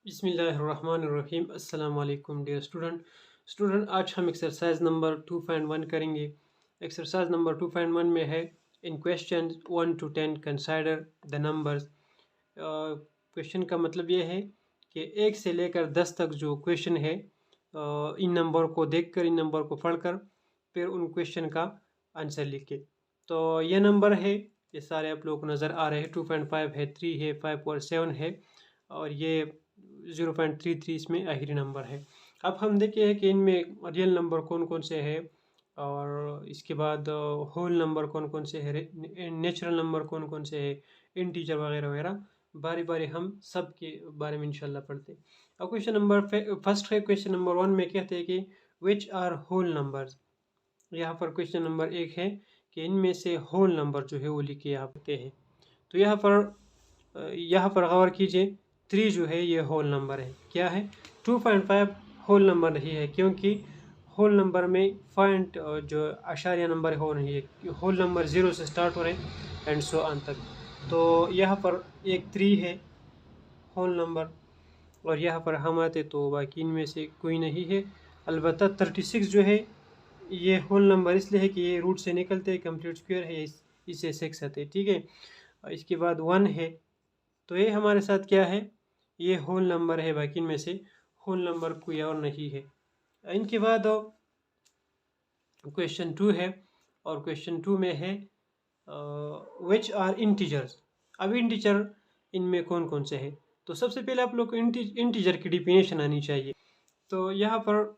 बिस्मिल्लाहिर्रहमानिर्रहीम। अस्सलाम वालेकुम डियर स्टूडेंट आज हम एक्सरसाइज नंबर 2.1 करेंगे। एक्सरसाइज नंबर 2.1 में है in question 1 to 10 consider the numbers. Question का मतलब ये है कि 1 से लेकर 10 तक जो क्वेश्चन है, इन नंबर को देखकर, इन नंबर को पढ़कर फिर उन क्वेश्चन का आंसर लिखे। तो ये नंबर है, ये सारे आप लोगों को नज़र आ रहे हैं। 2.5 है, 3 है, 5 और 7 है, और ये 0.33 इसमें आखिरी नंबर है। अब हम देखते हैं कि इनमें रियल नंबर कौन कौन से हैं, और इसके बाद होल नंबर कौन कौन से है, नेचुरल नंबर कौन कौन से है, इंटीजर वगैरह वगैरह। बारी बारी हम सब के बारे में इंशाल्लाह पढ़ते हैं। अब क्वेश्चन नंबर फर्स्ट है, क्वेश्चन नंबर 1 में कहते हैं कि विच आर होल नंबर्स। यहाँ पर क्वेश्चन नंबर 1 है कि इनमें से होल नंबर जो है वो लिखे यहाँ पे हैं। तो यहाँ पर गौर कीजिए, 3 जो है ये होल नंबर है। क्या है? 2.5 होल नंबर नहीं है, क्योंकि होल नंबर में पॉइंट जो आशारिया नंबर हो नहीं है। होल नंबर 0 से स्टार्ट हो रहे हैं एंड सो ऑन तक। तो यहाँ पर एक 3 है होल नंबर, और यहाँ पर हम आते तो बाकी इनमें से कोई नहीं है। अलबत्ता 36 जो है ये होल नंबर इसलिए है कि ये रूट से निकलते हैं, कंप्लीट स्क्वायर है, इसे 6 आते हैं। ठीक है, और इसके बाद 1 है, तो ये हमारे साथ क्या है, ये होल नंबर है, बाकी इनमें से होल नंबर कोई और नहीं है। इनके बाद क्वेश्चन 2 है, और क्वेश्चन 2 में है विच आर इंटीजर्स। अब इंटीजर इनमें कौन कौन से है, तो सबसे पहले आप लोग को इंटीजर की डिफिनेशन आनी चाहिए। तो यहाँ पर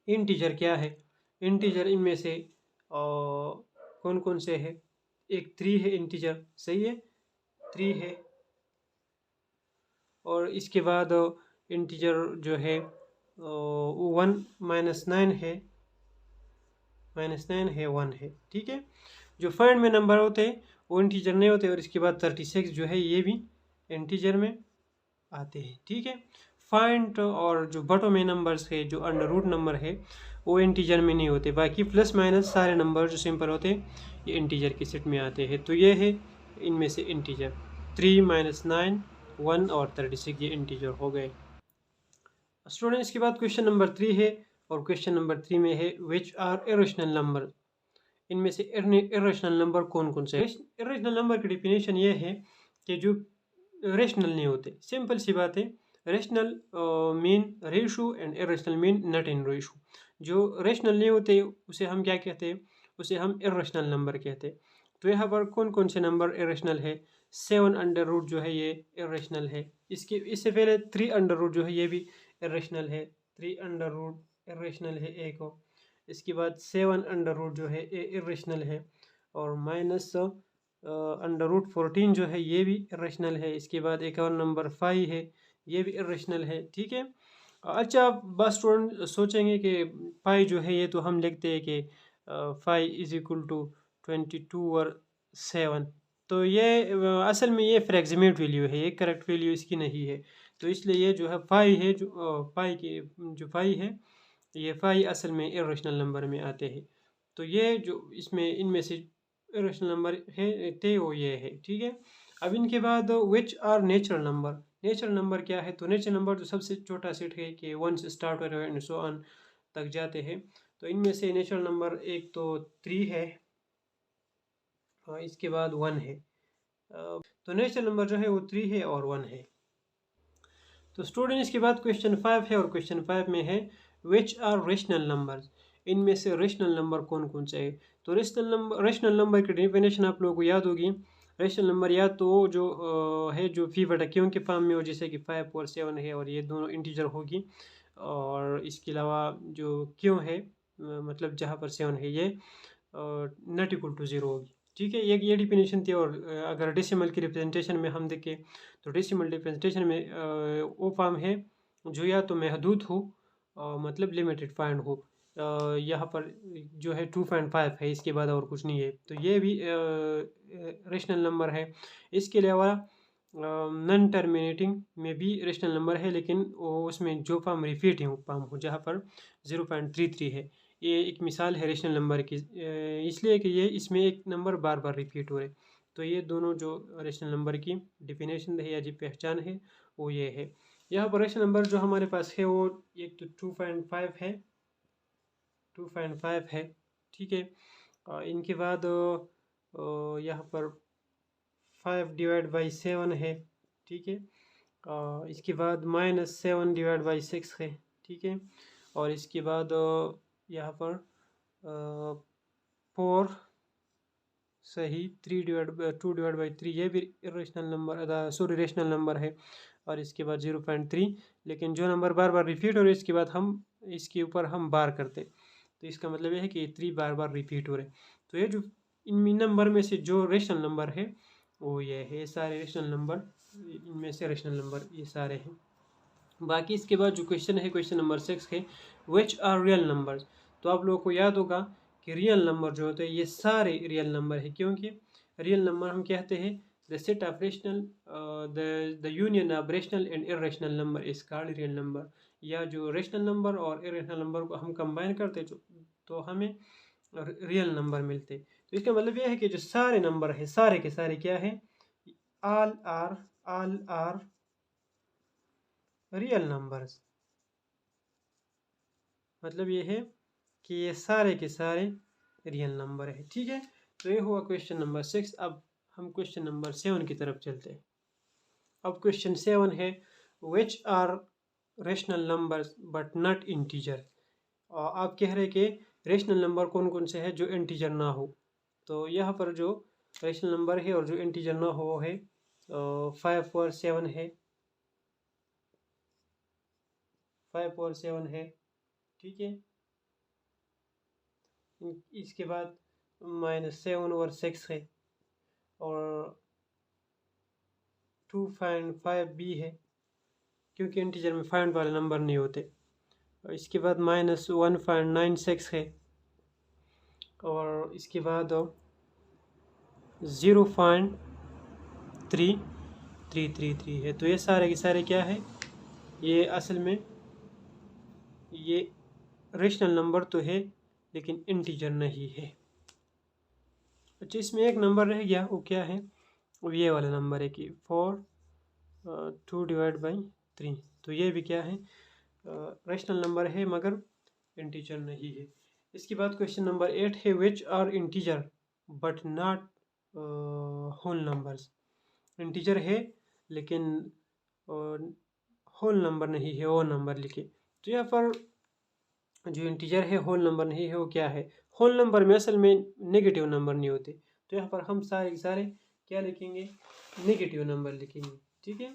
इंटीजर क्या है, इंटीजर इनमें से कौन कौन से है। एक 3 है इंटीजर, सही है, 3 है। और इसके बाद इंटीजर जो है 1 -9 है, -9 है, 1 है। ठीक है, जो फाइंड में नंबर होते हैं वो इंटीजर नहीं होते। और इसके बाद 36 जो है ये भी इंटीजर में आते हैं। ठीक है, फाइंड और जो बटों में नंबर्स है, जो अंडर रूट नंबर है, वो इंटीजर में नहीं होते। बाकी प्लस माइनस सारे नंबर जो सिंपल होते हैं ये इंटीजर के सेट में आते हैं। तो ये है इनमें से इंटीजर 3 -9 1 और 36, ये इंटीजर हो गए। स्टूडेंट इसके बाद क्वेश्चन नंबर 3 है, और क्वेश्चन नंबर 3 में है विच आर इरेशनल नंबर। इनमें से इरेशनल नंबर कौन कौन से। इरेशनल नंबर की डिफिनेशन ये है कि जो रेशनल नहीं होते। सिंपल सी बात है, rational mean ratio and irrational mean not in ratio. जो रेशनल नहीं होते उसे हम क्या कहते हैं, उसे हम इरेशनल नंबर कहते हैं। तो यहाँ पर कौन कौन से नंबर इरेशनल है। 7 अंडर रूट जो है ये इरेशनल है। इससे पहले 3 अंडर रूट जो है ये भी इरेशनल है। 3 अंडर रूट इरेशनल है एक। और इसके बाद 7 अंडर रूट जो है ये इरेशनल है। और माइनस अंडर रूट 14 जो है ये भी इरेशनल है। इसके बाद एक और नंबर 5 है, ये भी इरेशनल है। ठीक है, अच्छा बस स्टूडेंट सोचेंगे कि 5 जो है ये तो हम लिखते हैं कि 5 इज इक्वल टू 22 और 7। तो ये असल में ये फ्रैक्सिमेट वैल्यू है, ये करेक्ट वैल्यू इसकी नहीं है। तो इसलिए ये जो है 5 है, जो पाई की जो 5 है, ये 5 असल में इरेशनल नंबर में आते हैं। तो ये जो इसमें इनमें से इरेशनल नंबर है थे वो ये है। ठीक है, अब इनके बाद which are natural number. Natural number क्या है, तो नेचुरल नंबर जो सबसे छोटा सेट है कि 1 से स्टार्ट हो रहे हैं एंड सो ऑन तक जाते हैं। तो इनमें से नेचुरल नंबर एक तो 3 है, इसके बाद 1 है। तो नेचुरल नंबर जो है वो 3 है और 1 है। तो स्टूडेंट इसके बाद क्वेश्चन 5 है, और क्वेश्चन 5 में है विच आर रेशनल नंबर्स। इनमें से रेशनल नंबर कौन कौन से है। तो रेशनल नंबर की डेफिनेशन आप लोगों को याद होगी। रेशनल नंबर या तो जो है जो फी बटा क्यों के फॉर्म में हो, जैसे कि 5 और 7 है, और ये दोनों इंटीजर होगी। और इसके अलावा जो क्यों है, मतलब जहाँ पर 7 है, ये नॉट इक्वल टू 0 होगी। ठीक है, ये डिफिनेशन थी। और अगर डेसिमल की रिप्रेजेंटेशन में हम देखें तो डेसिमल रिप्रेजेंटेशन में वो फॉर्म है जो या तो महदूद हो, मतलब लिमिटेड फाइंड हो। यहाँ पर जो है 2.5 है, इसके बाद और कुछ नहीं है। तो ये भी रेशनल नंबर है। इसके अलावा नॉन टर्मिनेटिंग में भी रेशनल नंबर है, लेकिन वो उसमें जो फॉर्म रिपीटिंग फॉर्म हो, जहाँ पर 0.33 है। ये एक मिसाल है रेशनल नंबर की, इसलिए कि ये इसमें एक नंबर बार बार रिपीट हो रहे। तो ये दोनों जो रेशनल नंबर की डिफिनेशन है या जी पहचान है, वो ये है। यहाँ पर रेशनल नंबर जो हमारे पास है वो एक तो 2.5 है, 2.5 है, ठीक है। इनके बाद यहाँ पर 5/7 है, ठीक है। इसके बाद -7/6 है, ठीक है। और इसके बाद यहाँ पर 4 सही 2/3 ये भी rational number sorry rational number है। और इसके बाद 0.3, लेकिन जो नंबर बार बार रिपीट हो रहे इसके बाद हम इसके ऊपर हम बार करते, तो इसका मतलब ये है कि 3 बार बार रिपीट हो रहे। तो ये जो इन नंबर में से जो रेशनल नंबर है वो ये है, ये सारे रेशनल नंबर, इनमें से रेशनल नंबर ये सारे हैं। बाकी इसके बाद जो क्वेश्चन है, क्वेश्चन नंबर 6 है विच आर रियल नंबर्स। तो आप लोगों को याद होगा कि रियल नंबर जो होते हैं ये सारे रियल नंबर है, क्योंकि रियल नंबर हम कहते हैं the set of rational the union of rational and irrational number is called real number. या जो रेशनल नंबर और इरेशनल नंबर को हम कंबाइन करते तो हमें रियल नंबर मिलते। तो इसका मतलब यह है कि जो सारे नंबर है सारे के सारे क्या है, ऑल आर रियल नंबर्स। मतलब ये है कि ये सारे के सारे रियल नंबर है, ठीक है। तो ये हुआ क्वेश्चन नंबर 6। अब हम क्वेश्चन नंबर 7 की तरफ चलते हैं। अब क्वेश्चन 7 है which are rational numbers but not integer. आप कह रहे कि रेशनल नंबर कौन कौन से हैं जो इंटीजर ना हो। तो यहाँ पर जो रेशनल नंबर है और जो इंटीजर ना हो वो है 5 और 7 है, 5 और 7 है, ठीक है। इसके बाद -7 और 6 है, और 2.5 भी है, क्योंकि इंटीजर में फाइंड वाले नंबर नहीं होते। और इसके बाद -1.96 है, और इसके बाद 0.3333 है। तो ये सारे के सारे क्या है, ये असल में ये रेशनल नंबर तो है लेकिन इंटीजर नहीं है। अच्छा, इसमें एक नंबर रह गया, वो क्या है, वो ये वाला नंबर है कि 4/2/3। तो ये भी क्या है, रेशनल नंबर है मगर इंटीजर नहीं है। इसके बाद क्वेश्चन नंबर 8 है which are integer but not whole numbers. Integer है लेकिन होल नंबर नहीं है, वो नंबर लिखे। तो यहाँ पर जो इंटीजर है होल नंबर नहीं है, वो क्या है, होल नंबर में असल में नेगेटिव नंबर नहीं होते। तो यहाँ पर हम सारे के सारे क्या लिखेंगे, नेगेटिव नंबर लिखेंगे, ठीक है।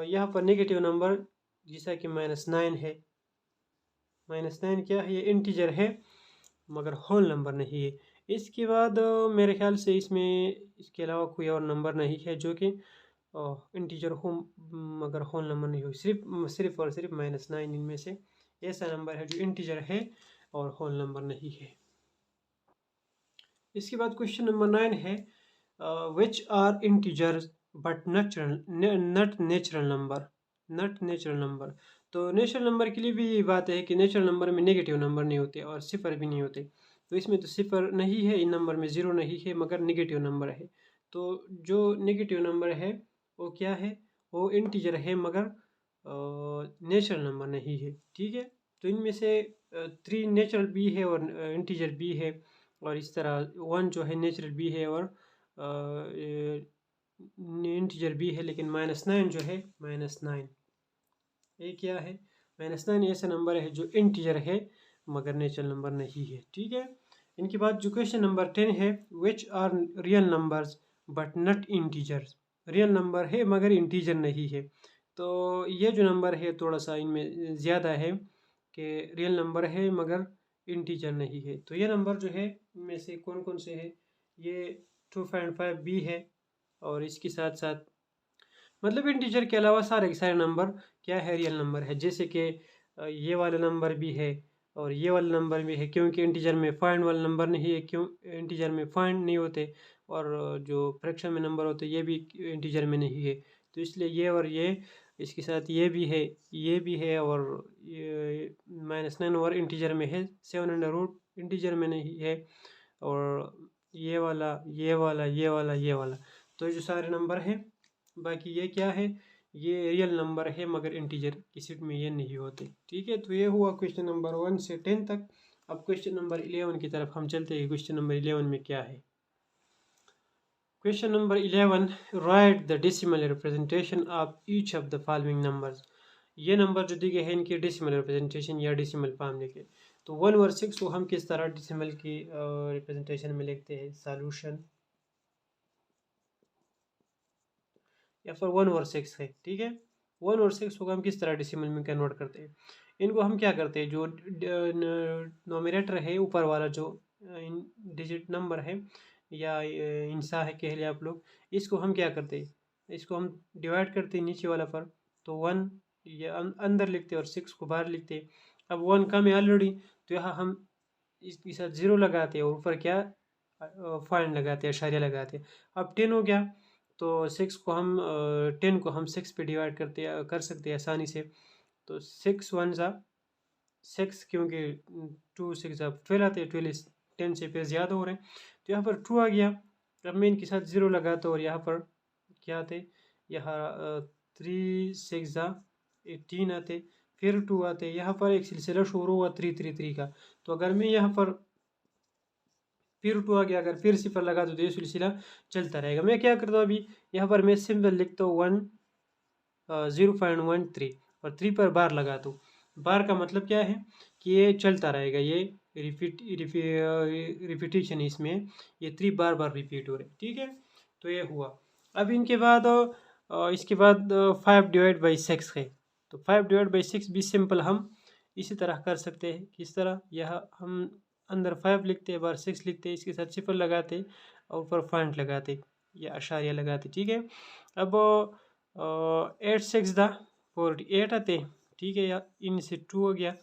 यहाँ पर नेगेटिव नंबर जैसा कि -9 है, -9 क्या है, ये इंटीजर है मगर होल नंबर नहीं है। इसके बाद मेरे ख्याल से इसमें इसके अलावा कोई और नंबर नहीं है जो कि इंटीजर हो मगर होल नंबर नहीं हो। सिर्फ और सिर्फ -9 इनमें से ऐसा नंबर है जो इंटीजर है और होल नंबर नहीं है। इसके बाद क्वेश्चन नंबर 9 है which are integers but not natural number, not natural number. तो नेचुरल नंबर के लिए भी ये बात है कि नेचुरल नंबर में नेगेटिव नंबर नहीं होते और सिफर भी नहीं होते। तो इसमें तो सिफर नहीं है, इन नंबर में 0 नहीं है मगर नेगेटिव नंबर है। तो जो नेगेटिव नंबर है वो क्या है, वो इंटीजर है मगर नेचुरल नंबर नहीं है, ठीक है। तो इनमें से 3 नेचुरल भी है और इंटीजर भी है, और इस तरह 1 जो है नेचुरल भी है और इंटीजर भी है। लेकिन -9 जो है, -9 ये क्या है, -9 ऐसा नंबर है जो इंटीजर है मगर नेचुरल नंबर नहीं है, ठीक है। इनके बाद जो क्वेश्चन नंबर 10 है which are real numbers but not integers. Real number है मगर इंटीजर नहीं है। तो ये जो नंबर है थोड़ा सा इनमें ज़्यादा है कि रियल नंबर है मगर इंटीजर नहीं है। तो ये नंबर जो है इनमें से कौन कौन से है, ये 2.5 भी है, और इसके साथ साथ मतलब इंटीजर के अलावा सारे के सारे नंबर क्या है, रियल नंबर है। जैसे कि ये वाला नंबर भी है और ये वाला नंबर भी है, क्योंकि इंटीजर में फाइंड वाला नंबर नहीं है, क्यों इंटीजर में फाइंड नहीं होते, और जो फ्रैक्शन में नंबर होते ये भी इंटीजर में नहीं है। तो इसलिए ये और ये इसके साथ ये भी है, ये भी है, और ये -9 और इंटीजर में है, 7 इंटीजर में नहीं है, और ये वाला ये वाला ये वाला ये वाला। तो ये जो सारे नंबर हैं, बाकी ये क्या है, ये रियल नंबर है मगर इंटीजर की सेट में ये नहीं होते। ठीक है, तो ये हुआ क्वेश्चन नंबर 1 से 10 तक। अब क्वेश्चन नंबर 11 की तरफ हम चलते हैं। क्वेश्चन नंबर 11 में क्या है? Question number 11, right the decimal representation of each of the following numbers. ये नंबर जो दी गए हैं इनकी डेसिमल रिप्रेजेंटेशन या डेसिमल फॉर्म लिखे। तो 1 और 6 को हम किस तरह डेसिमल की रिप्रेजेंटेशन में लिखते हैं? सॉल्यूशन या फिर 1 और 6 है। ठीक है, 1 और 6 को हम किस तरह डेसिमल में कन्वर्ट करते हैं? इनको हम क्या करते हैं, जो नोमिनेटर है ऊपर वाला जो डिजिट नंबर है या इंसा है कह लिया आप लोग, इसको हम क्या करते हैं, इसको हम डिवाइड करते हैं नीचे वाला पर। तो 1 ये अंदर लिखते हैं और 6 को बाहर लिखते हैं। अब 1 कम है ऑलरेडी, तो यहाँ हम इसके साथ 0 लगाते हैं और ऊपर क्या फाइन लगाते हैं, अशारिया लगाते हैं। अब 10 हो गया, तो 6 को हम 10 को हम 6 पे डिवाइड कर सकते हैं आसानी से। तो 6 1 ज़ा 6, क्योंकि 2 6 ज़ा 12 आते हैं, 12 10 से पे ज़्यादा हो रहे हैं, तो यहाँ पर 2 आ गया। अब मैं इनके साथ 0 लगाता हूँ और यहाँ पर क्या आते, यहाँ 3 6 ज़ा 18 आते, फिर 2 आते। यहाँ पर एक सिलसिला शुरू हुआ 3 3 3 का। तो अगर मैं यहाँ पर फिर 2 आ गया, अगर फिर सिफर लगा तो ये सिलसिला चलता रहेगा। मैं क्या करता हूँ अभी, यहाँ पर मैं सिंपल लिखता हूँ 0.13 और 3 पर बार लगाता हूँ। बार का मतलब क्या है कि ये चलता रहेगा, ये रिपीटेशन इसमें, ये 3 बार बार रिपीट हो रहे। ठीक है, तो ये हुआ। अब इनके बाद इसके बाद 5 डिवाइड बाई 6 है। तो 5 डिवाइड बाई 6 भी सिंपल हम इसी तरह कर सकते हैं। किस तरह, यह हम अंदर 5 लिखते हैं, बार 6 लिखते हैं, इसके साथ सिफर लगाते और ऊपर पॉइंट लगाते या अशारिया लगाते। ठीक है, अब 8 6 दा 48 आते। ठीक है, या इनसे 2 हो गया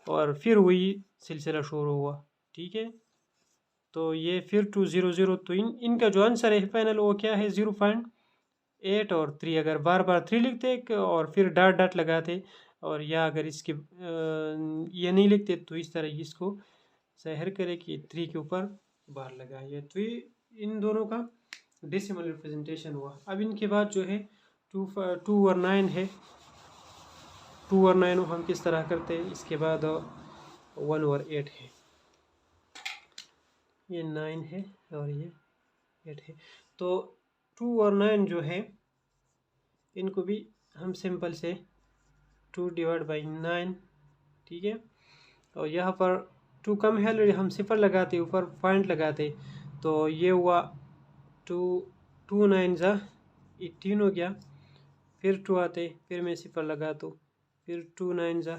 और फिर वही सिलसिला शुरू हुआ। ठीक है, तो ये फिर 2 0 0, तो इनका जो आंसर है फाइनल वो क्या है? 0.8 और 3। अगर बार बार 3 लिखते और फिर डॉट डॉट लगाते, और या अगर इसके ये नहीं लिखते तो इस तरह इसको ज़ाहिर करें कि 3 के ऊपर बार लगाइए। तो ये इन दोनों का डेसिमल रिप्रेजेंटेशन हुआ। अब इनके बाद जो है 2 और 9 है। 2 और 9 हम किस तरह करते हैं? इसके बाद 1 और 8 है। ये 9 है और ये 8 है। तो 2 और 9 जो है इनको भी हम सिंपल से 2 डिवाइड बाई 9। ठीक है, और यहाँ पर 2 कम है ऑलरेडी, हम सिफर लगाते ऊपर पॉइंट लगाते, तो ये हुआ 2 2 9 ज़ा 18 हो गया। फिर 2 आते, फिर मैं सिफर लगाता हूँ, फिर 2 9 ज़ा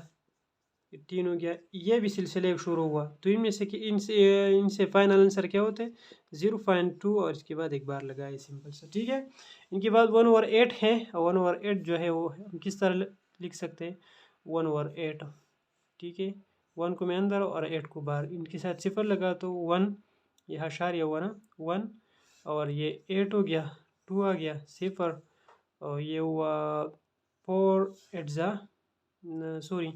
18 हो गया। ये भी सिलसिले शुरू हुआ। तो इनमें से कि इनसे फाइनल आंसर क्या होते हैं? 0.2 और इसके बाद एक बार लगाए, सिंपल सा। ठीक है, इनके बाद 1 ओवर 8 है। 1 ओवर 8 जो है वो हम किस तरह लिख सकते हैं? 1 ओवर 8। ठीक है, 1 को मैं अंदर और 8 को बाहर, इनके साथ सिफर लगा तो 1, यह अशारिया हुआ ना 1, और ये 8 हो गया, 2 आ गया, सिफर, और ये हुआ 4 8 ज़ा सॉरी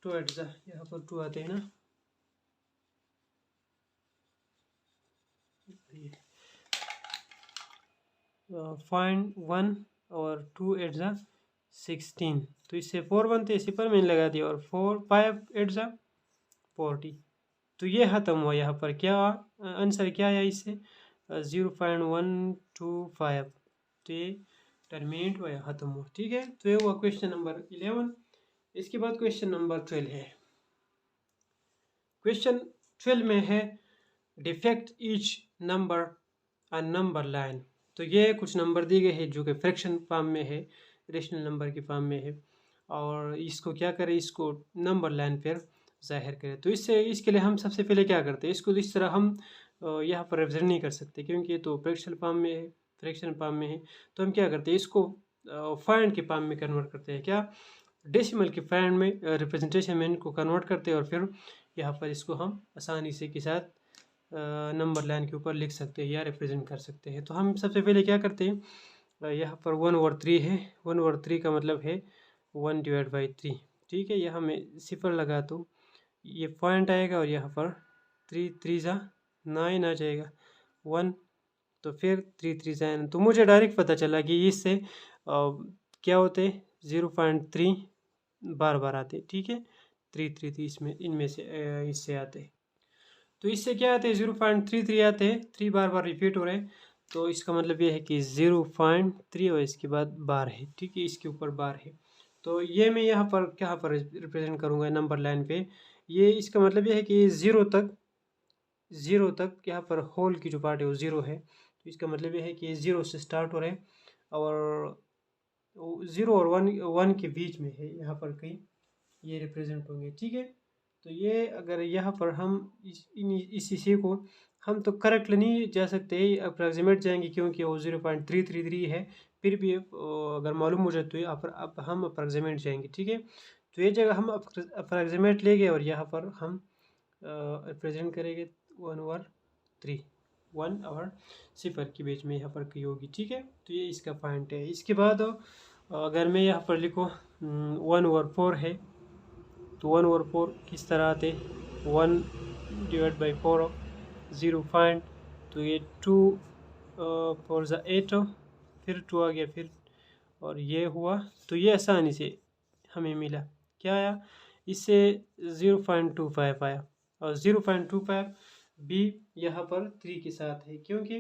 2 8 ज़ा, यहाँ पर 2 आते हैं ना, फाइंड 1 और 2 8 ज़ा 16। तो इससे 4 बनते, सिफर मैंने लगा दिया, और 4 5 8 ज़ा 40। तो ये ख़त्म हुआ। यहाँ पर क्या आंसर क्या आया इससे? 0.125। तो ये टर्मिनेट हुआ या ख़त्म हुआ। ठीक है, तो ये हुआ क्वेश्चन नंबर 11। इसके बाद क्वेश्चन नंबर 12 है। क्वेश्चन 12 में है defect each number a number line. तो ये कुछ नंबर दिए गए हैं जो कि फ्रैक्शन फॉर्म में है, रेशनल नंबर की फॉर्म में है, और इसको क्या करें, इसको नंबर लाइन पर ज़ाहिर करें। तो इसके लिए हम सबसे पहले क्या करते हैं, इसको इस तरह हम यहाँ पर रिप्रेजेंट नहीं कर सकते क्योंकि ये तो फ्रैक्शन फॉर्म में है, फ्रैक्शन फॉर्म में है। तो हम क्या करते हैं, इसको फाइंड के फॉर्म में कन्वर्ट करते हैं। क्या? डेसिमल के फाइंड में रिप्रेजेंटेशन में इनको कन्वर्ट करते हैं और फिर यहाँ पर इसको हम आसानी से के साथ नंबर लाइन के ऊपर लिख सकते हैं या रिप्रेजेंट कर सकते हैं। तो हम सबसे पहले क्या करते हैं, यहाँ पर 1 ओवर 3 है। 1 ओवर 3 का मतलब है 1 डिवाइड बाई 3। ठीक है, यहाँ मैं सिफर लगा तो ये पॉइंट आएगा और यहाँ पर 3 3 ज़ा 9 आ जाएगा 1, तो फिर 3 3 ज़ा 9। तो मुझे डायरेक्ट पता चला कि इससे क्या होते, 0.3 बार बार आते, ठीक है, 3 इसमें इनमें से इससे आते। तो इससे क्या आते हैं, 0.33 आते हैं, 3 बार बार रिपीट हो रहे हैं। तो इसका मतलब ये है कि 0.3 और इसके बाद बार है, ठीक है, इसके ऊपर बार है। तो ये मैं यहाँ पर रिप्रेजेंट करूँगा नंबर लाइन पे। ये इसका मतलब ये है कि ज़ीरो तक यहाँ पर होल की जो पार्ट है वो ज़ीरो है। तो इसका मतलब ये है कि 0 से स्टार्ट हो रहे हैं और 0 और 1 के बीच में है, यहाँ पर कहीं ये रिप्रेजेंट होंगे, ठीक है। तो ये अगर यहाँ पर हम इस हिस्से को हम तो करेक्ट नहीं जा सकते, अप्रॉक्सीमेट जाएंगे क्योंकि वो 0.333 है। फिर भी अगर मालूम हो जाए तो यहाँ पर अब हम अप्रॉक्सीमेट जाएंगे, ठीक है। तो ये जगह हम अप्रॉक्सीमेट लेंगे और यहाँ पर हम रिप्रेजेंट करेंगे 1/3, 1 और 0 के बीच में यहाँ पर कहीं होगी, ठीक है। तो ये इसका पॉइंट है। इसके बाद अगर मैं यहाँ पर लिखूँ 1/4 है, तो 1/4 किस तरह आते, 1/4 0 पॉइंट, तो ये 2 4 ज़ा 8, फिर 2 आ गया, फिर और ये हुआ। तो ये आसानी से हमें मिला, क्या आया, इससे 0.25 आया। और 0.25 भी यहाँ पर 3 के साथ है, क्योंकि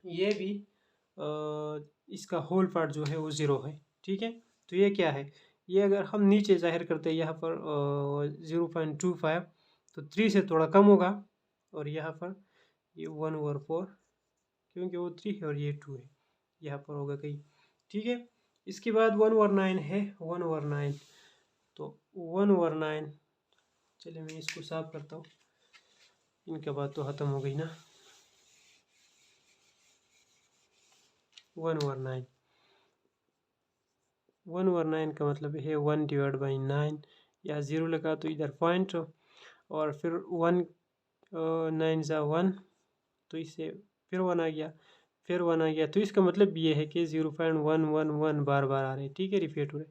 ये भी इसका होल पार्ट जो है वो 0 है, ठीक है। तो ये क्या है, ये अगर हम नीचे जाहिर करते हैं यहाँ पर 0.25, तो 3 से थोड़ा कम होगा। और यहाँ पर ये 1/4, क्योंकि वो 3 है और ये 2 है, यहाँ पर होगा कहीं, ठीक है। इसके बाद 1/9 है, 1/9, तो 1/9, चलिए मैं इसको साफ करता हूँ, इनके बाद तो ख़त्म हो गई ना। 1/9, 1/9 का मतलब है 1/9, या 0 लगा तो इधर पॉइंट, और फिर 1 9 ज़ा 1, तो इससे फिर 1 आ गया, फिर 1 आ गया। तो इसका मतलब ये है कि 0.111 बार बार आ रहे हैं, ठीक है, रिपीट हो रहे।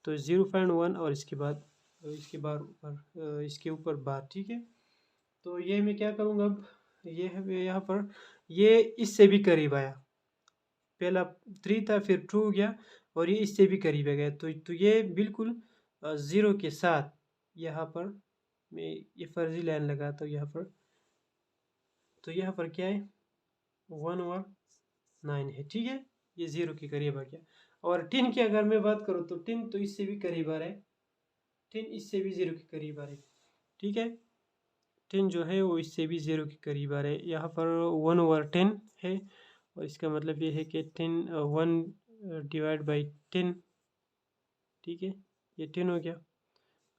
तो 0.1 और इसके बाद इसके ऊपर बार, ठीक है। तो ये मैं क्या करूँगा अब, ये है यहाँ पर, ये इससे भी करीब आया, पहला 3 था, फिर 2 हो गया, और ये इससे भी करीब आ गया। तो ये बिल्कुल 0 के साथ यहाँ पर मैं ये फर्जी लाइन लगाता हूँ यहाँ पर। तो यहाँ पर क्या है, 1/9 है, ठीक है, ये 0 के करीब आ गया। और 10 की अगर मैं बात करूँ तो 10 तो इससे भी करीब आ रहा है, 10 इससे भी 0 के करीब आ रहे, ठीक है। 10 जो है वो इससे भी 0 के करीब आ रहे, यहाँ पर 1/10 है, और इसका मतलब ये है कि 1/10, ठीक है, ये 10 हो गया।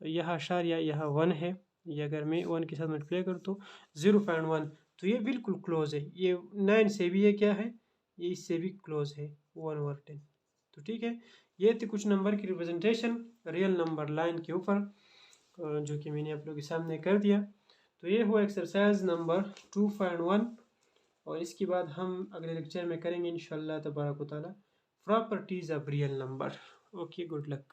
यहाँ अशारिया यहाँ 1 है, ये अगर मैं 1 के साथ मल्टीप्लाई करूँ तो 0.1, तो ये बिल्कुल क्लोज है, ये 9 से भी ये क्या है, ये इससे भी क्लोज है 1/10। तो ठीक है, ये थी कुछ नंबर की रिप्रेजेंटेशन रियल नंबर लाइन के ऊपर, जो कि मैंने आप लोगों के सामने कर दिया। तो ये हुआ एक्सरसाइज नंबर 2.1, और इसके बाद हम अगले लेक्चर में करेंगे इंशाल्लाह तबारक व तआला properties of real number. Okay, good luck.